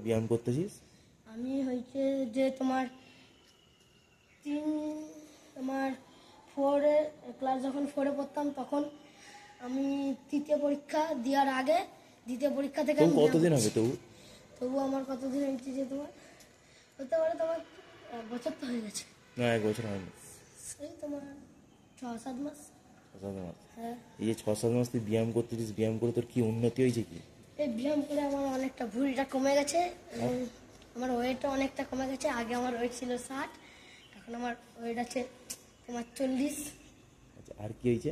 ব্যায়াম করতেছিস? আমি হয়েছে যে তোমার ফোরে ক্লাস যখন ফোরে পড়তাম তখন আমি তৃতীয় পরীক্ষা দেওয়ার আগে দ্বিতীয় পরীক্ষা থেকে আমি কতদিন হবে তবু আমার কতদিন হয়েছে যে তোমার হতে পারে তোমার 1 বছর তো হয়ে গেছে। না, 1 বছর হয়নি, এই তোমার 6-7 মাস। 6-7 মাস। হ্যাঁ, এই যে 6-7 মাস তুই ব্যায়াম করতেছিস, ব্যায়াম করে তোর কি উন্নতি হয়েছে? কি এই ব্যায়াম করে আমার অনেকটা ভুঁড়িটা কমে গেছে এবং আমার ওয়েটও অনেকটা কমে গেছে। আগে আমার ওয়েট ছিল 60, এখন আমার ওয়েট আছে তোমার 40। আচ্ছা, আর কি হয়েছে?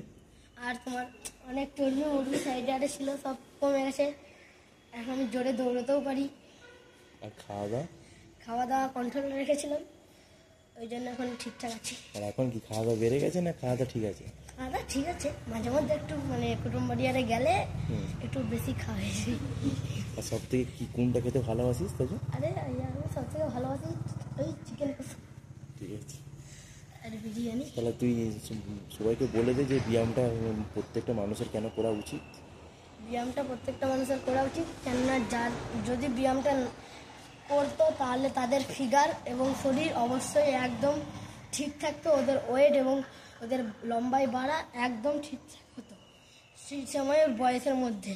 আর তোমার অনেক চর্বি মুরগি সাইডে আরে ছিল, সব কমে গেছে। এখন আমি জোরে দৌড়তেও পারি। আর খাওয়া দাওয়া কন্ট্রোলে রেখেছিলাম, ওই জন্য এখন ঠিকঠাক আছি। আর এখন কি খাওয়া দাওয়া বেড়ে গেছে না খাওয়া দাওয়া ঠিক আছে? খাওয়া দাওয়া ঠিক আছে, মাঝে মধ্যে একটু মানে কুটুম বাড়িয়ারে গেলে একটু বেশি খাওয়া হয়েছে। আর সব থেকে কি কোনটা খেতে ভালোবাসিস তোকে? আরে আমি সব থেকে ভালোবাসি ওই চিকেন কষা ঠিক আছে, আর বিরিয়ানি। তাহলে তুই সবাইকে বলে দে যে ব্যায়ামটা প্রত্যেকটা মানুষের কেন করা উচিত। ব্যায়ামটা প্রত্যেকটা মানুষের করা উচিত, কেননা যার যদি ব্যায়ামটা করতো তাহলে তাদের ফিগার এবং শরীর অবশ্যই একদম ঠিক থাকতো, ওদের ওয়েট এবং ওদের লম্বাই বাড়া একদম ঠিকঠাক হতো সেই সময়ের বয়সের মধ্যে।